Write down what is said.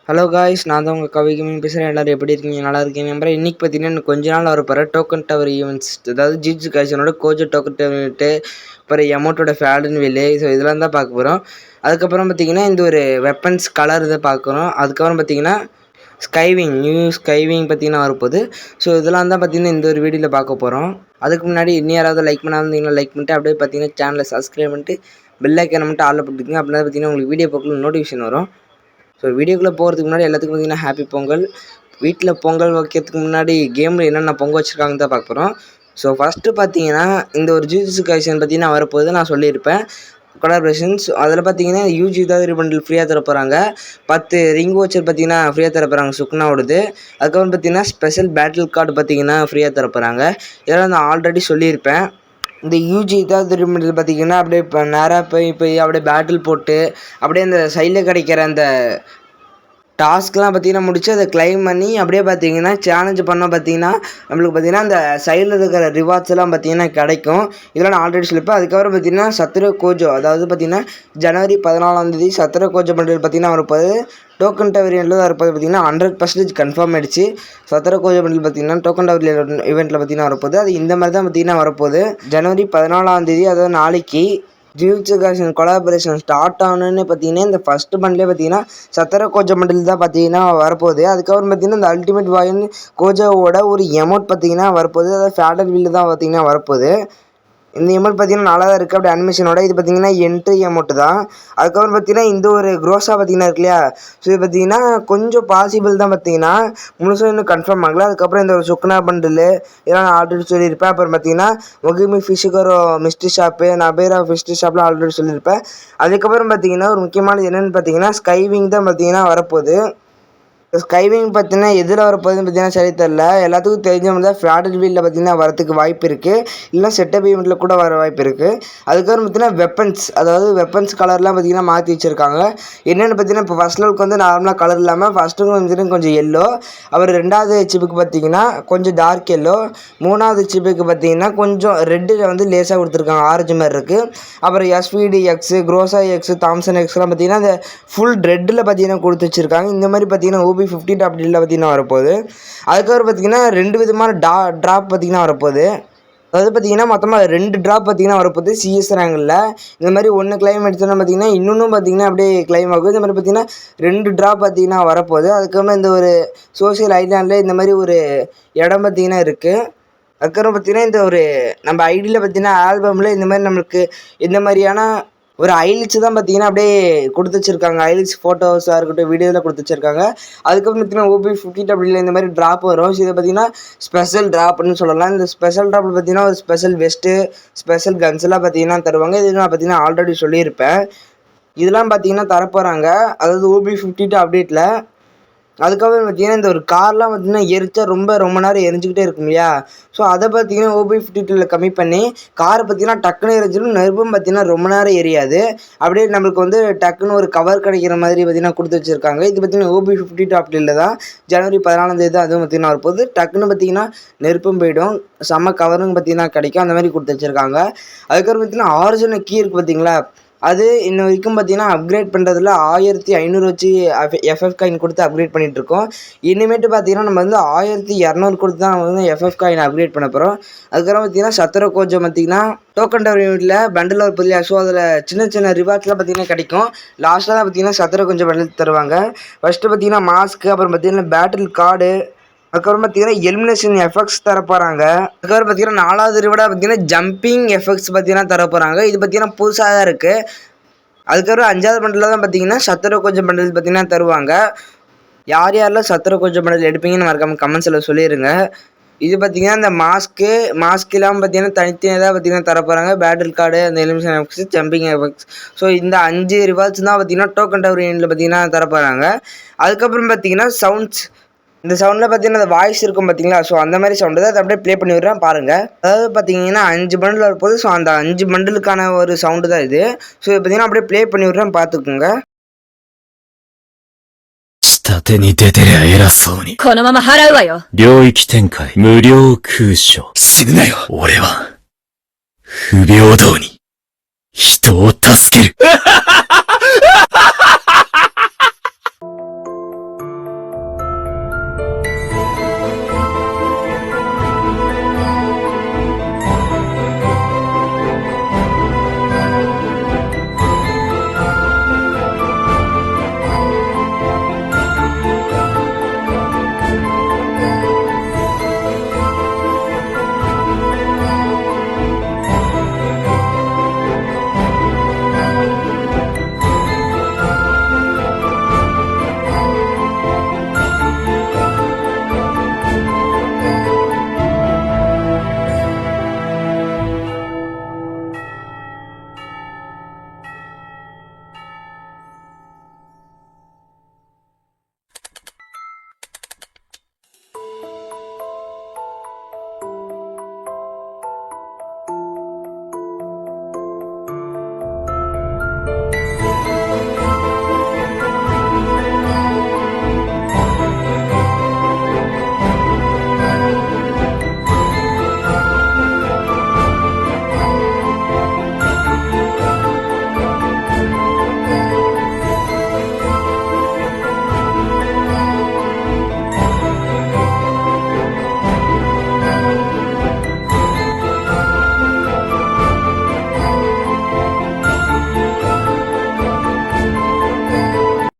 Hello guys, நான் தான் உங்கள் கவி கேமிங் பேசுகிறேன். எல்லோரும் எப்படி இருக்கீங்க? நல்லா இருக்கீங்க நம்புறேன். இன்றைக்கி பார்த்தீங்கன்னா கொஞ்ச நாள் வரப்போகிற டோக்கன் டவர் ஈவெண்ட்ஸ், அதாவது ஜிஜு காய்ச்சனோட கோஜோ டோக்கன் டவர், அப்புறம் எமௌண்ட்டோட ஃபேடன் வில்லே, ஸோ இதெல்லாம் தான் பார்க்க போகிறோம். அதுக்கப்புறம் பார்த்தீங்கன்னா இந்த ஒரு வெப்பன்ஸ் கலர் இதை பார்க்குறோம். அதுக்கப்புறம் பார்த்தீங்கன்னா ஸ்கைவிங், நியூ ஸ்கைவிங் பார்த்தீங்கன்னா வரப்போகுது. ஸோ இதெல்லாம் தான் பார்த்தீங்கன்னா இந்த ஒரு வீடியோவில் பார்க்க போகிறோம். அதுக்கு முன்னாடி இன்னும் யாராவது லைக் பண்ணாமல் லைக் பண்ணிட்டு அப்படியே பார்த்தீங்கன்னா சேனலை சப்ஸ்கிரைப் பண்ணிட்டு பெல் ஐக்கானை மட்டும் ஆளில் போட்டுருக்கீங்க. அப்படின்னா பார்த்தீங்கன்னா உங்களுக்கு வீடியோ பார்க்கல நோட்டிஃபிகேஷன் வரும். ஸோ வீடியோக்குள்ளே போகிறதுக்கு முன்னாடி எல்லாத்துக்கும் பார்த்தீங்கன்னா ஹாப்பி பொங்கல். வீட்டில் பொங்கல் வைக்கிறதுக்கு முன்னாடி கேமில் என்னென்ன பொங்கல் வச்சுருக்காங்கன்னு தான் பார்க்க போகிறோம். ஸோ ஃபஸ்ட்டு பார்த்தீங்கன்னா இந்த ஒரு ஜூஜுட்சு காய்சன் பார்த்தீங்கன்னா வரப்போகுது, நான் சொல்லியிருப்பேன் கொலாபரேஷன்ஸ். அதில் பார்த்தீங்கன்னா யூஜி தான் பண்டில் ஃப்ரீயாக தர போகிறாங்க. 10 ரிங் வாச்சர் பார்த்தீங்கன்னா ஃப்ரீயாக தர போகிறாங்க சுக்னாவோடது. அதுக்கப்புறம் பார்த்தீங்கன்னா ஸ்பெஷல் பேட்டில் கார்டு பார்த்தீங்கன்னா ஃப்ரீயாக தர போகிறாங்க. இதெல்லாம் நான் ஆல்ரெடி சொல்லியிருப்பேன். இந்த யூஜி தான் திரும்பிட்டு பார்த்தீங்கன்னா அப்படியே இப்போ நேராக போய் அப்படியே பேட்டில் போட்டு அப்படியே அந்த சைடில் கிடைக்கிற அந்த டாஸ்க்லாம் பார்த்தீங்கன்னா முடிச்சு அதை கிளைம் பண்ணி அப்படியே பார்த்தீங்கன்னா சேலஞ்ச் பண்ணால் பார்த்தீங்கன்னா நம்மளுக்கு பார்த்தீங்கன்னா அந்த சைடில் இருக்கிற ரிவார்ட்ஸ் எல்லாம் பார்த்தீங்கன்னா கிடைக்கும். இதெல்லாம் நான் ஆல்ரெடி சொல்லிப்பேன். அதுக்கப்புறம் பார்த்தீங்கன்னா சத்ரு கோஜோ, அதாவது பார்த்தீங்கன்னா ஜனவரி 14 சத்ரு கோஜோ பண்டில் பார்த்தீங்கன்னா வரப்போது டோக்கன் டவர் தான் இருப்பது பார்த்தீங்கன்னா 100% கன்ஃபார்ம் ஆகிடுச்சு. சத்ரு கோஜோ பண்டில் பார்த்தீங்கன்னா டோக்கன் டவர் ஈவெண்ட்டில் பார்த்தீங்கன்னா வரப்போகுது. அது இந்த மாதிரி தான் பார்த்தீங்கன்னா வரப்போகுது. ஜனவரி 14, அதாவது நாளைக்கு ஜியூட்சு காய்சன் கொலாபரேஷன் ஸ்டார்ட் ஆகணுன்னு பார்த்தீங்கன்னா இந்த ஃபஸ்ட்டு பண்டிலே பார்த்தீங்கன்னா சத்திர கோஜோ பண்டில் தான் பார்த்தீங்கன்னா வரப்போகுது. அதுக்கப்புறம் பார்த்தீங்கன்னா இந்த அல்டிமேட் வாயின் கோஜோவோட ஒரு எமௌண்ட் பார்த்தீங்கன்னா வரப்போகுது, அதாவது ஃபேடல் வீல் தான் பார்த்தீங்கன்னா வரப்போகுது. இந்த எமௌண்ட் பார்த்தீங்கன்னா நல்லா தான் இருக்குது அப்படி அனிமேஷனோட. இது பார்த்தீங்கன்னா என்ட்ரி அமௌண்ட்டு தான். அதுக்கப்புறம் பார்த்தீங்கன்னா இந்த ஒரு க்ரோஸாக பார்த்தீங்கன்னா இருக்கு இல்லையா, ஸோ இது பார்த்தீங்கன்னா கொஞ்சம் பாசிபிள் தான் பார்த்தீங்கன்னா முழுசாக இன்னும் கன்ஃபார்ம் ஆகலை. அதுக்கப்புறம் இந்த ஒரு சுக்னா பண்டில் இதெல்லாம் நான் ஆல்ரெடி சொல்லியிருப்பேன். அப்புறம் பார்த்தீங்கன்னா ஒகிமி ஃபிஷுகரோ மிஸ்ட்ரி ஷாப்பு, நபேரா ஃபிஷ்ட்ரி ஷாப்லாம் ஆல்ரெடி சொல்லியிருப்பேன். அதுக்கப்புறம் பார்த்தீங்கன்னா ஒரு முக்கியமானது என்னென்னு பார்த்தீங்கன்னா ஸ்கைவிங் தான் பார்த்தீங்கன்னா வரப்போகுது. ஸ்கைவிங் பார்த்தீங்கன்னா எதில் வரப்போகுதுன்னு பார்த்தீங்கன்னா சரி தெரில. எல்லாத்துக்கும் தெரிஞ்ச மாதிரி தான் ஃபேடல் வீலில் பார்த்தீங்கன்னா வரத்துக்கு வாய்ப்பு இருக்குது, இல்லை செட்டப் ஈவெண்ட்டில் கூட வர வாய்ப்பு இருக்குது. அதுக்கப்புறம் பார்த்தீங்கன்னா வெப்பன்ஸ், அதாவது வெப்பன்ஸ் கலர்லாம் பார்த்தீங்கன்னா மாற்றி வச்சுருக்காங்க. என்னென்னு பார்த்தீங்கன்னா இப்போ ஃபஸ்ட் லெவலுக்கு வந்து நார்மலாக கலர் இல்லாமல் ஃபஸ்ட்டு கொஞ்சம் எல்லோ, அப்புறம் 2வது சிப்புக்கு பார்த்தீங்கன்னா கொஞ்சம் டார்க் எல்லோ, 3வது சிப்புக்கு பார்த்தீங்கன்னா கொஞ்சம் ரெட்டில் வந்து லேஸாக கொடுத்துருக்காங்க, ஆரஞ்சு மாதிரி இருக்குது. அப்புறம் எஸ்விடி எக்ஸு, க்ரோஸா எக்ஸு, தாம்சன் எக்ஸ்லாம் பார்த்தீங்கன்னா அந்த ஃபுல் ரெட்டில் பார்த்தீங்கன்னா கொடுத்து வச்சுருக்காங்க. இந்த மாதிரி பார்த்தீங்கன்னா OB 50 அப்படிலாம் பார்த்தீங்கன்னா வரப்போகுது. அதுக்கப்புறம் பார்த்தீங்கன்னா 2 விதமான ட்ராப் பார்த்தீங்கன்னா வரப்போகுது. அதாவது பார்த்தீங்கன்னா மொத்தமாக 2 ட்ராப் பார்த்தீங்கன்னா வரப்போகுது CS ரேங்கில். இந்த மாதிரி 1 கிளைம் எடுத்தோன்னா பார்த்தீங்கன்னா இன்னொன்றும் பார்த்தீங்கன்னா அப்படியே கிளைம் ஆகும். இந்த மாதிரி பார்த்தீங்கன்னா 2 ட்ராப் பார்த்தீங்கன்னா வரப்போகுது. அதுக்கப்புறம் இந்த ஒரு சோஷியல் ஐலாண்டில் இந்த மாதிரி ஒரு இடம் பார்த்தீங்கன்னா இருக்குது. அதுக்கப்புறம் பார்த்தீங்கன்னா இந்த ஒரு நம்ம ஐடியில் பார்த்தீங்கன்னா ஆல்பமில் இந்த மாதிரி நம்மளுக்கு இந்த மாதிரியான ஒரு ஹைலைட்ஸ் தான் பார்த்தீங்கன்னா அப்படியே கொடுத்து வச்சுருக்காங்க. ஹைலைட்ஸ் ஃபோட்டோஸாக இருக்கட்டும், வீடியோவில் கொடுத்து வச்சுருக்காங்க. அதுக்கப்புறம் பார்த்தீங்கன்னா OB 50 அப்படியில் இந்த மாதிரி ட்ராப் வரும். ஸோ இதை பார்த்தீங்கன்னா ஸ்பெஷல் ட்ராப்னு சொல்லலாம். இந்த ஸ்பெஷல் ட்ராப்பில் பார்த்தீங்கன்னா ஒரு ஸ்பெஷல் வெஸ்ட்டு, ஸ்பெஷல் கன்ஸ்லாம் பார்த்தீங்கன்னா தருவாங்க. இது நான் பார்த்தீங்கன்னா ஆல்ரெடி சொல்லியிருப்பேன். இதெல்லாம் பார்த்தீங்கன்னா தரப்போகிறாங்க, அதாவது OB 52 அப்டேட்டில். அதுக்கப்புறம் பார்த்தீங்கன்னா இந்த ஒரு கார்லாம் பார்த்தீங்கன்னா எரிச்சா ரொம்ப நேரம் எரிஞ்சிக்கிட்டே இருக்கும் இல்லையா, ஸோ அதை பார்த்தீங்கன்னா OB 52 கம்மி பண்ணி காரை பார்த்தீங்கன்னா டக்குன்னு எரிஞ்சிடும். நெருப்பும் பார்த்தீங்கன்னா ரொம்ப நேரம் எரியாது, அப்படியே நம்மளுக்கு வந்து டக்குன்னு ஒரு கவர் கிடைக்கிற மாதிரி பார்த்தீங்கன்னா கொடுத்து வச்சுருக்காங்க. இது பார்த்தீங்கன்னா OB 52 அப்படியில் தான் ஜனவரி 14 தான் அதுவும் பார்த்தீங்கன்னா வரப்போகுது. டக்குன்னு பார்த்தீங்கன்னா நெருப்பும் போயிடும், செம்ம கவருங்க பார்த்தீங்கன்னா கிடைக்கும், அந்த மாதிரி கொடுத்து வச்சுருக்காங்க. அதுக்கப்புறம் பார்த்தீங்கன்னா ஆரிஜினல் கீ இருக்குது பார்த்தீங்களா, அது இன்ன வரைக்கும் பார்த்தீங்கன்னா அப்கிரேட் பண்ணுறதுல 1500 வச்சு FF காயின் கொடுத்து அப்கிரேட் பண்ணிகிட்ருக்கோம். இனிமேட்டு பார்த்தீங்கன்னா நம்ம வந்து 1200 கொடுத்து தான் நம்ம வந்து FF காயின் அப்கிரேட் பண்ண போகிறோம். அதுக்கப்புறம் பார்த்தீங்கன்னா சத்திர கோஜோ பார்த்தீங்கன்னா டோக்கன் டவர் யூனிட்டில் பண்டில் ஒரு புதிய, ஸோ அதில் சின்ன ரிவார்ட்ஸ்லாம் பார்த்தீங்கன்னா கிடைக்கும். லாஸ்ட்டாக தான் பார்த்தீங்கன்னா சத்திர கொஞ்சம் பண்டில் தருவாங்க. ஃபஸ்ட்டு பார்த்தீங்கன்னா மாஸ்க்கு, அப்புறம் பார்த்தீங்கன்னா பேட்டில் கார்டு, அதுக்கப்புறம் பார்த்தீங்கன்னா எலிமினேஷன் எஃபெக்ட்ஸ் தரப்போகிறாங்க. அதுக்கப்புறம் பார்த்தீங்கன்னா 4வது ரிவார்டாக பார்த்தீங்கன்னா ஜம்பிங் எஃபெக்ட்ஸ் பார்த்தீங்கன்னா தரப்போகிறாங்க. இது பார்த்தீங்கன்னா புதுசாக தான் இருக்குது. அதுக்கப்புறம் 5வது பண்டில் தான் பார்த்தீங்கன்னா சத்திர கொஞ்சம் பண்டில் பார்த்தீங்கன்னா தருவாங்க. யாரெல்லாம் சத்திர கொஞ்சம் பண்டில் எடுப்பீங்கன்னு மறக்காமல் கமெண்ட்ஸில் சொல்லிடுங்க. இது பார்த்தீங்கன்னா இந்த மாஸ்க்கெல்லாம் பார்த்தீங்கன்னா தனித்தனியாக தான் பார்த்தீங்கன்னா தரப்போகிறாங்க. பேட்டில் கார்டு, அந்த elimination effects, jumping effects, so இந்த 5 ரிவார்ட்ஸ் தான் பார்த்தீங்கன்னா டோக்கன் டவர் யூனிட்டில் பார்த்தீங்கன்னா தரப்போகிறாங்க. அதுக்கப்புறம் பார்த்தீங்கன்னா சவுண்ட்ஸ், இந்த சவுண்டில் பார்த்தீங்கன்னா அந்த வாய்ஸ் இருக்கும் பார்த்தீங்களா, ஸோ அந்த மாதிரி சவுண்டு தான் அதை அப்படியே ப்ளே பண்ணி விடுறேன் பாருங்கள். அதாவது பார்த்தீங்கன்னா 5 பண்டில் வரப்போது, ஸோ அந்த 5 பண்டிலுக்கான ஒரு சவுண்டு தான் இது. ஸோ இது பார்த்தீங்கன்னா அப்படியே ப்ளே பண்ணி விடுறேன் பார்த்துக்குங்க. 下手に出てりゃ偉そうに。このまま払うわよ。領域展開、無料空所。死ぬなよ。俺は、不平等に、人を助ける。